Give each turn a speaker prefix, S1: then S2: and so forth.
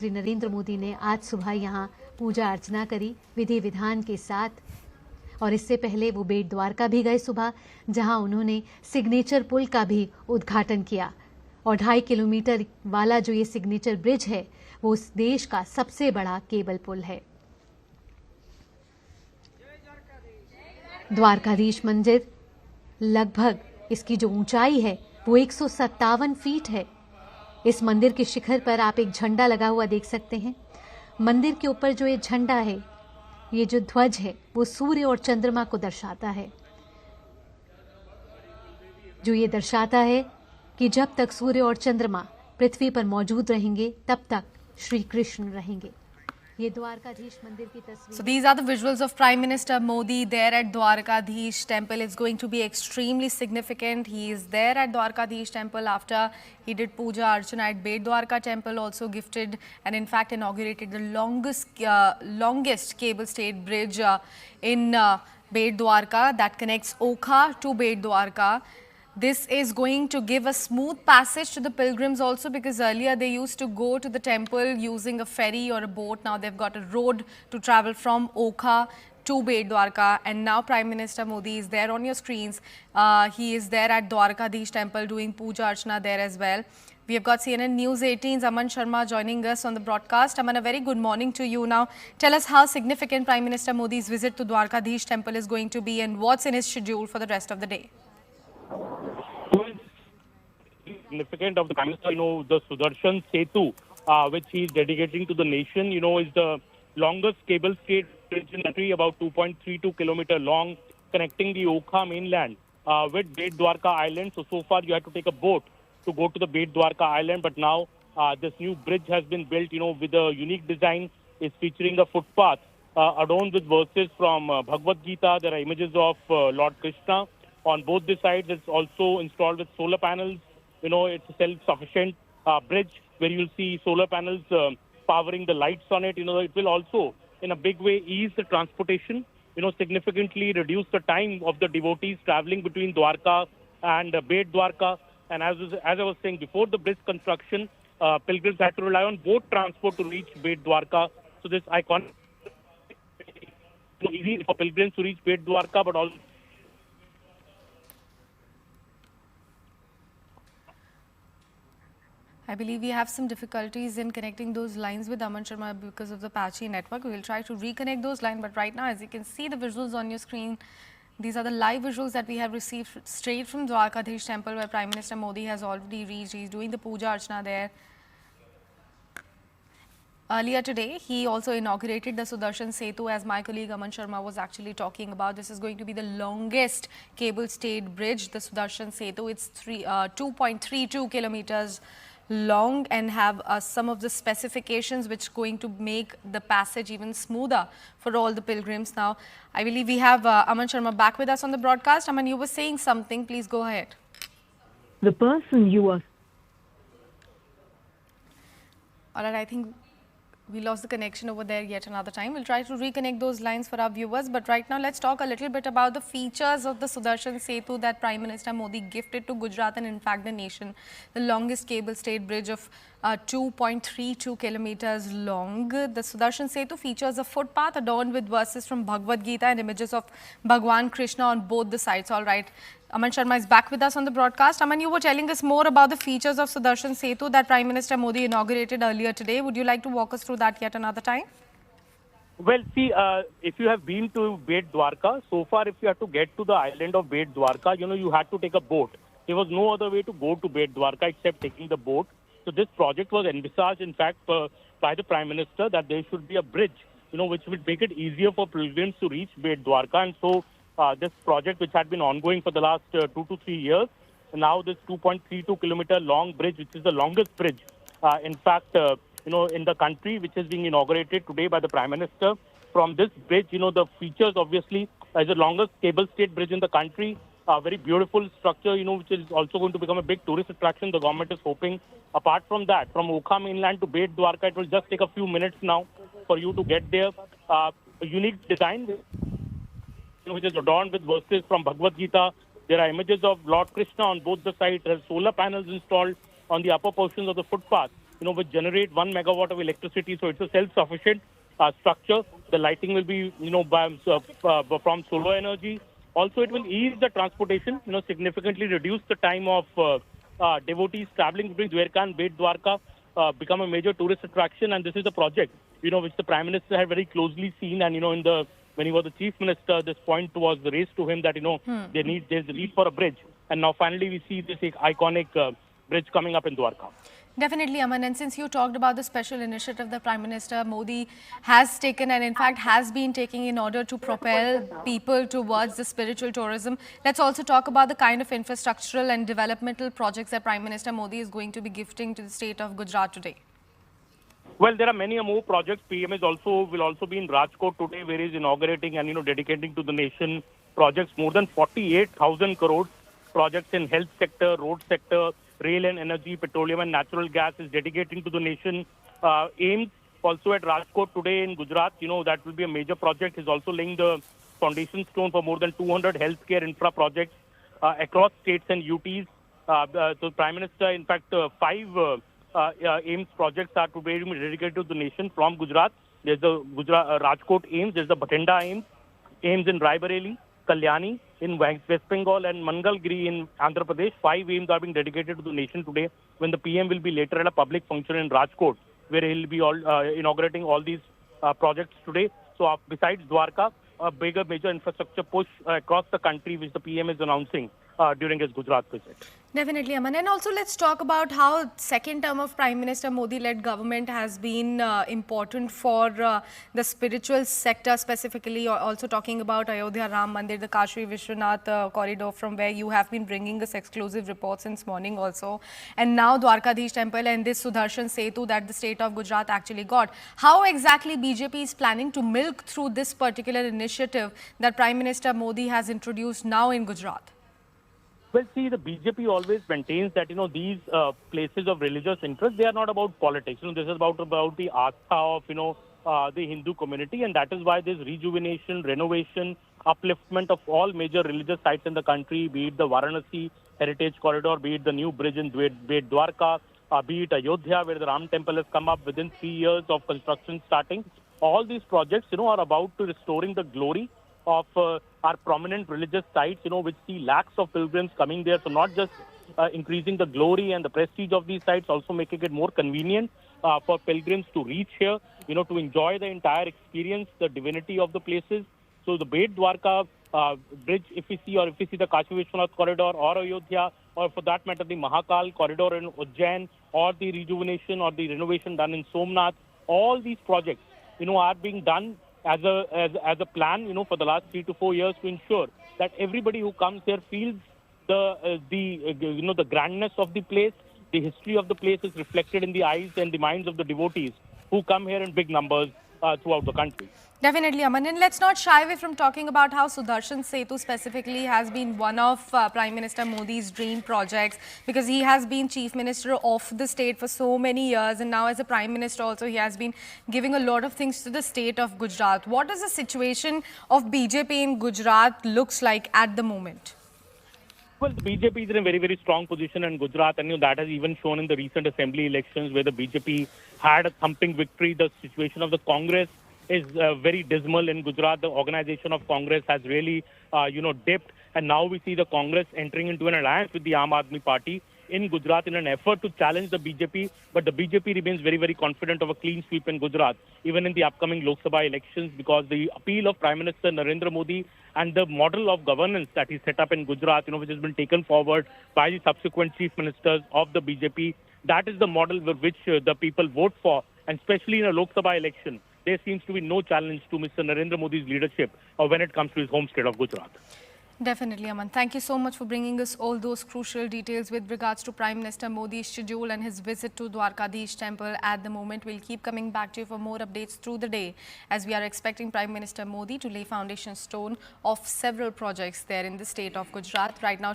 S1: श्री नरेंद्र मोदी ने आज सुबह यहाँ पूजा अर्चना करी विधि विधान के साथ। और इससे पहले वो बेट द्वारका भी गए सुबह, जहां उन्होंने सिग्नेचर पुल का भी उद्घाटन किया। और 2.5 किलोमीटर वाला जो ये सिग्नेचर ब्रिज है वो उस देश का सबसे बड़ा केबल पुल है। द्वारकाधीश मंदिर लगभग इसकी जो ऊंचाई है वो 157 फीट है। इस मंदिर के शिखर पर आप एक झंडा लगा हुआ देख सकते हैं। मंदिर के ऊपर जो ये झंडा है, ये जो ध्वज है, वो सूर्य और चंद्रमा को दर्शाता है, जो ये दर्शाता है कि जब तक सूर्य और चंद्रमा पृथ्वी पर मौजूद रहेंगे तब तक श्री कृष्ण रहेंगे। ये द्वारकाधीश मंदिर की तस्वीर।
S2: So these are the visuals of Prime Minister Modi there at Dwarkadhish temple. It's going to be extremely significant. He is there at Dwarkadhish temple after he did Pooja Archana at Beyt Dwarka temple, also gifted and in fact inaugurated the longest cable stayed bridge in Beyt Dwarka that connects Okha to Beyt Dwarka. This is going to give a smooth passage to the pilgrims also, because earlier they used to go to the temple using a ferry or a boat. Now they've got a road to travel from Okha to Beyt Dwarka, and now Prime Minister Modi is there on your screens. He is there at Dwarkadhish temple doing Pooja Archana there as well. We have got CNN News 18's Aman Sharma joining us on the broadcast. Aman, a very good morning to you. Now, tell us how significant Prime Minister Modi's visit to Dwarkadhish temple is going to be and what's in his schedule for the rest of the day.
S3: Significant of the Prime Minister, the Sudarshan Setu, which he is dedicating to the nation, is the longest cable-stayed bridge in the country, about 2.32 kilometer long, connecting the Okha mainland with Beyt Dwarka Island. So far you had to take a boat to go to the Beyt Dwarka Island, but now this new bridge has been built, with a unique design. It's featuring a footpath adorned with verses from Bhagavad Gita. There are images of Lord Krishna. On both the sides, it's also installed with solar panels. It's a self-sufficient bridge where you'll see solar panels powering the lights on it. It will also, in a big way, ease the transportation, significantly reduce the time of the devotees traveling between Dwarka and Beyt Dwarka. And as I was saying, before the bridge construction, pilgrims had to rely on boat transport to reach Beyt Dwarka. So this iconic, easy for pilgrims to reach Beyt Dwarka, but also
S2: I believe we have some difficulties in connecting those lines with Aman Sharma because of the patchy network. We will try to reconnect those lines, but right now, as you can see the visuals on your screen, these are the live visuals that we have received straight from Dwarkadhish temple, where Prime Minister Modi has already reached. He's doing the Pooja Archana there. Earlier today, he also inaugurated the Sudarshan Setu, as my colleague Aman Sharma was actually talking about. This is going to be the longest cable-stayed bridge, the Sudarshan Setu. It's 2.32 kilometers long and have some of the specifications which are going to make the passage even smoother for all the pilgrims. Now, I believe we have Aman Sharma back with us on the broadcast. Aman, you were saying something. Please go ahead.
S4: The person you are...
S2: All right, I think we lost the connection over there yet another time. We'll try to reconnect those lines for our viewers. But right now, let's talk a little bit about the features of the Sudarshan Setu that Prime Minister Modi gifted to Gujarat and in fact the nation. The longest cable-stayed bridge of 2.32 kilometers long. The Sudarshan Setu features a footpath adorned with verses from Bhagavad Gita and images of Bhagwan Krishna on both the sides. All right. Aman Sharma is back with us on the broadcast. Aman, you were telling us more about the features of Sudarshan Setu that Prime Minister Modi inaugurated earlier today. Would you like to walk us through that yet another time?
S3: Well, see, if you have been to Beyt Dwarka, so far if you have to get to the island of Beyt Dwarka, you had to take a boat. There was no other way to go to Beyt Dwarka except taking the boat. So this project was envisaged, in fact, by the Prime Minister, that there should be a bridge, which would make it easier for pilgrims to reach Beyt Dwarka. And so this project, which had been ongoing for the last 2 to 3 years, now this 2.32 kilometer long bridge, which is the longest bridge, in fact, in the country, which is being inaugurated today by the Prime Minister. From this bridge, the features, obviously, as the longest cable-stayed bridge in the country, a very beautiful structure, which is also going to become a big tourist attraction. The government is hoping. Apart from that, from Okha mainland to Beyt Dwarka, it will just take a few minutes now for you to get there. A unique design, which is adorned with verses from Bhagavad Gita. There are images of Lord Krishna on both the sides. There are solar panels installed on the upper portions of the footpath. which generate 1 megawatt of electricity. So it's a self-sufficient structure. The lighting will be, from solar energy. Also, it will ease the transportation, significantly reduce the time of devotees traveling between Dwarka and Beyt Dwarka, become a major tourist attraction. And this is a project, which the Prime Minister had very closely seen. And, when he was the Chief Minister, this point was raised to him that, there's a need for a bridge. And now finally we see this iconic bridge coming up in Dwarka.
S2: Definitely, Aman. And since you talked about the special initiative the Prime Minister Modi has taken and in fact has been taking in order to propel people towards the spiritual tourism, let's also talk about the kind of infrastructural and developmental projects that Prime Minister Modi is going to be gifting to the state of Gujarat today.
S3: Well, there are many more projects. PM will also be in Rajkot today, where he is inaugurating and dedicating to the nation projects. More than 48,000 crores projects in health sector, road sector, rail and energy, petroleum and natural gas is dedicating to the nation. AIMS also at Rajkot today in Gujarat, that will be a major project. Is also laying the foundation stone for more than 200 healthcare infra projects across states and UTs. The Prime Minister, in fact, 5 AIMS projects are to be dedicated to the nation from Gujarat. There's the Rajkot AIMS, there's the Bathinda AIMS, AIMS in Raebareli, Kalyani in West Bengal and Mangalgiri in Andhra Pradesh. 5 AIMS are being dedicated to the nation today, when the PM will be later at a public function in Rajkot, where he'll be inaugurating all these projects today. So besides Dwarka, a major infrastructure push across the country, which the PM is announcing during his Gujarat visit.
S2: Definitely, Aman. And also let's talk about how second term of Prime Minister Modi-led government has been important for the spiritual sector, specifically also talking about Ayodhya Ram Mandir, the Kashi Vishwanath corridor, from where you have been bringing us exclusive reports since morning also. And now Dwarkadhish temple and this Sudarshan Setu that the state of Gujarat actually got. How exactly BJP is planning to milk through this particular initiative that Prime Minister Modi has introduced now in Gujarat?
S3: Well, see, the BJP always maintains that, these places of religious interest, they are not about politics. This is about the astha of, the Hindu community. And that is why this rejuvenation, renovation, upliftment of all major religious sites in the country, be it the Varanasi Heritage Corridor, be it the new bridge in Beyt Dwarka, be it Ayodhya, where the Ram Temple has come up within 3 years of construction starting. All these projects, are about to restoring the glory of our prominent religious sites, which see lakhs of pilgrims coming there. So not just increasing the glory and the prestige of these sites, also making it more convenient for pilgrims to reach here, to enjoy the entire experience, the divinity of the places. So the Beyt Dwarka bridge, if we see the Kashi Vishwanath corridor or Ayodhya, or for that matter the Mahakal corridor in Ujjain, or the rejuvenation or the renovation done in Somnath, all these projects, are being done as a plan, for the last 3 to 4 years, to ensure that everybody who comes here feels the grandness of the place. The history of the place is reflected in the eyes and the minds of the devotees who come here in big numbers throughout the country.
S2: Definitely, Aman. And let's not shy away from talking about how Sudarshan Setu specifically has been one of Prime Minister Modi's dream projects, because he has been Chief Minister of the state for so many years, and now as a Prime Minister also he has been giving a lot of things to the state of Gujarat. What does the situation of BJP in Gujarat looks like at the moment?
S3: Well, the BJP is in a very, very strong position in Gujarat, and that has even shown in the recent assembly elections, where the BJP had a thumping victory. The situation of the Congress is very dismal in Gujarat. The organization of Congress has really, dipped, and now we see the Congress entering into an alliance with the Aam Aadmi Party in Gujarat in an effort to challenge the BJP. But the BJP remains very, very confident of a clean sweep in Gujarat, even in the upcoming Lok Sabha elections, because the appeal of Prime Minister Narendra Modi and the model of governance that he set up in Gujarat, which has been taken forward by the subsequent chief ministers of the BJP, that is the model with which the people vote for. And especially in a Lok Sabha election, there seems to be no challenge to Mr. Narendra Modi's leadership when it comes to his home state of Gujarat.
S2: Definitely, Aman. Thank you so much for bringing us all those crucial details with regards to Prime Minister Modi's schedule and his visit to Dwarkadhish temple at the moment. We'll keep coming back to you for more updates through the day, as we are expecting Prime Minister Modi to lay foundation stone of several projects there in the state of Gujarat. Right now,